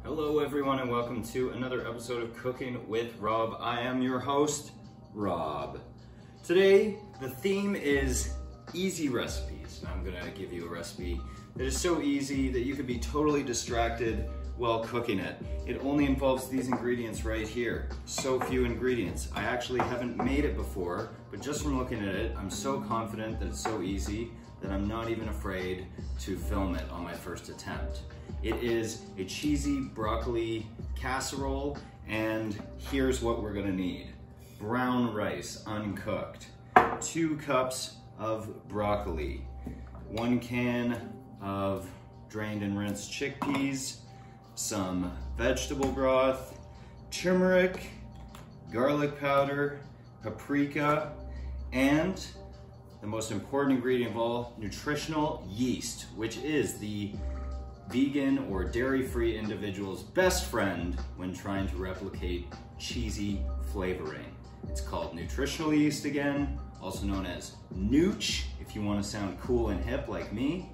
Hello everyone and welcome to another episode of Cooking with Rob. I am your host, Rob. Today, the theme is easy recipes. And I'm gonna give you a recipe that is so easy that you could be totally distracted while cooking it. It only involves these ingredients right here. So few ingredients. I actually haven't made it before, but just from looking at it, I'm so confident that it's so easy that I'm not even afraid to film it on my first attempt. It is a cheesy broccoli casserole, and here's what we're gonna need. Brown rice, uncooked. 2 cups of broccoli. 1 can of drained and rinsed chickpeas. Some vegetable broth. Turmeric, garlic powder, paprika, and the most important ingredient of all, nutritional yeast, which is the vegan or dairy-free individual's best friend when trying to replicate cheesy flavoring. It's called nutritional yeast again, also known as nooch, if you want to sound cool and hip like me.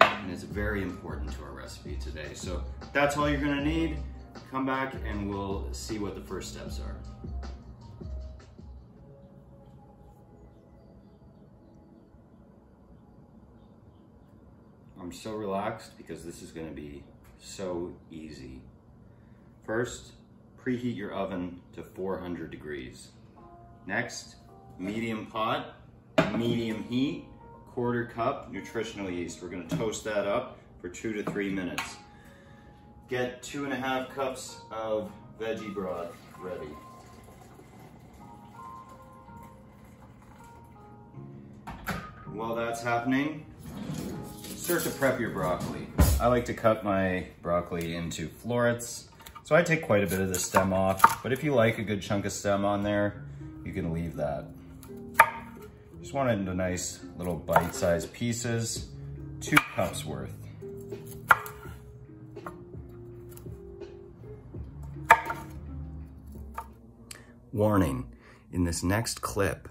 And it's very important to our recipe today. So that's all you're gonna need. Come back and we'll see what the first steps are. I'm so relaxed because this is gonna be so easy. First, preheat your oven to 400 degrees. Next, medium pot, medium heat, 1/4 cup nutritional yeast. We're gonna toast that up for 2 to 3 minutes. Get 2.5 cups of veggie broth ready. While that's happening, start to prep your broccoli. I like to cut my broccoli into florets. So I take quite a bit of the stem off, but if you like a good chunk of stem on there, you can leave that. Just want it into nice little bite-sized pieces, 2 cups worth. Warning, in this next clip,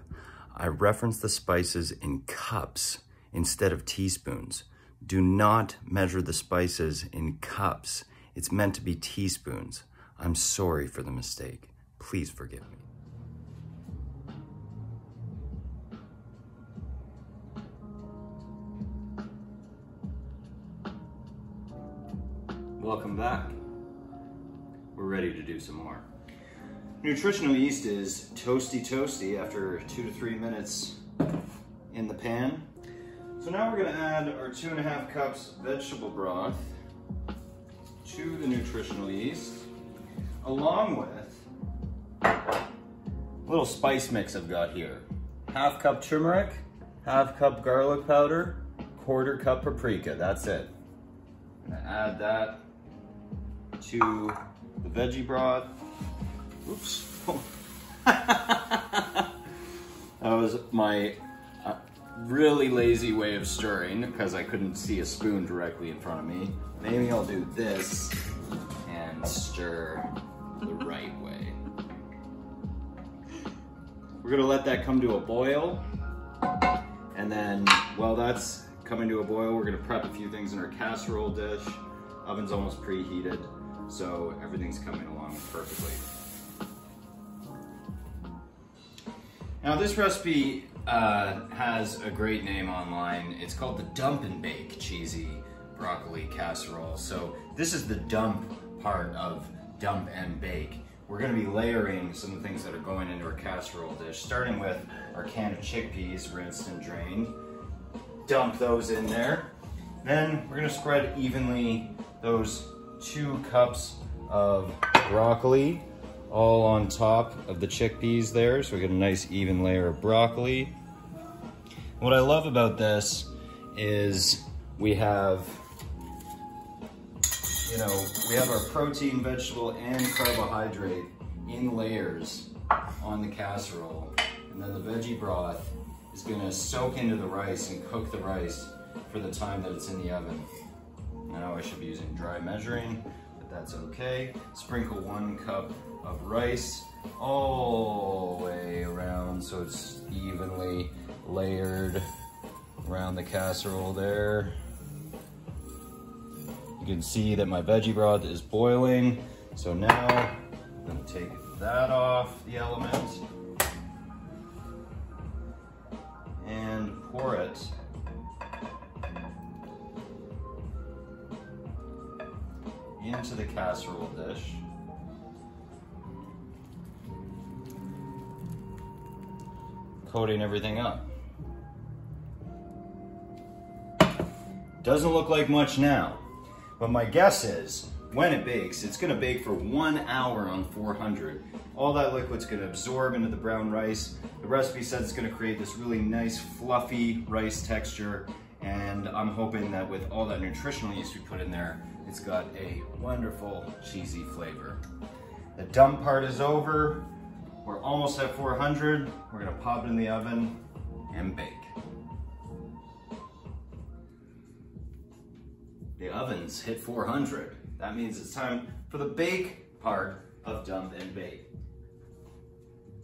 I reference the spices in cups instead of teaspoons. Do not measure the spices in cups. It's meant to be teaspoons. I'm sorry for the mistake. Please forgive me. Welcome back. We're ready to do some more. Nutritional yeast is toasty after 2 to 3 minutes in the pan. So now we're gonna add our 2.5 cups vegetable broth to the nutritional yeast, along with a little spice mix I've got here. 1/2 cup turmeric, 1/2 cup garlic powder, 1/4 cup paprika, that's it. I'm gonna add that to the veggie broth. Oops. That was my really lazy way of stirring because I couldn't see a spoon directly in front of me. Maybe I'll do this and stir the right way. We're gonna let that come to a boil. And then while that's coming to a boil, we're gonna prep a few things in our casserole dish. Oven's almost preheated, so everything's coming along perfectly. Now this recipe has a great name online. It's called the Dump and Bake Cheesy Broccoli Casserole. So this is the dump part of dump and bake. We're gonna be layering some of the things that are going into our casserole dish, starting with our can of chickpeas, rinsed and drained. Dump those in there. Then we're gonna spread evenly those 2 cups of broccoli all on top of the chickpeas there, so we get a nice even layer of broccoli. What I love about this is we have our protein, vegetable, and carbohydrate in layers on the casserole, and then the veggie broth is gonna soak into the rice and cook the rice for the time that it's in the oven. I know I should be using dry measuring, but that's okay. Sprinkle 1 cup of rice all the way around so it's evenly layered around the casserole there. You can see that my veggie broth is boiling. So now I'm gonna take that off the element and pour it into the casserole dish. Coating everything up. Doesn't look like much now, but my guess is when it bakes, it's gonna bake for 1 hour on 400. All that liquid's gonna absorb into the brown rice. The recipe says it's gonna create this really nice fluffy rice texture, and I'm hoping that with all that nutritional yeast we put in there, it's got a wonderful cheesy flavor. The dump part is over. We're almost at 400. We're gonna pop it in the oven and bake. The oven's hit 400. That means it's time for the bake part of dump and bake.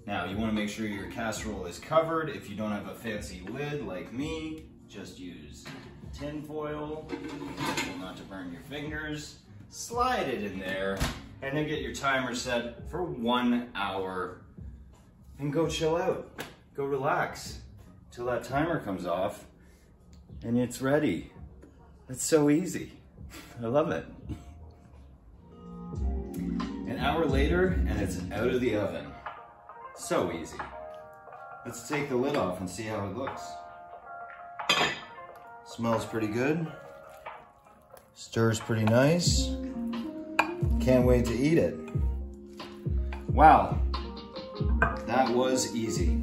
Now, you wanna make sure your casserole is covered. If you don't have a fancy lid like me, just use tin foil, not to burn your fingers. Slide it in there, and then get your timer set for 1 hour. And go chill out, go relax till that timer comes off and it's ready. It's so easy. I love it. An hour later and it's out of the oven. So easy. Let's take the lid off and see how it looks. Smells pretty good. Stirs pretty nice. Can't wait to eat it. Wow. That was easy.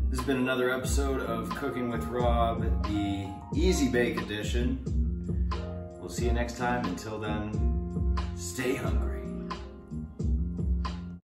This has been another episode of Cooking with Rob, the Easy Bake edition. We'll see you next time. Until then, stay hungry.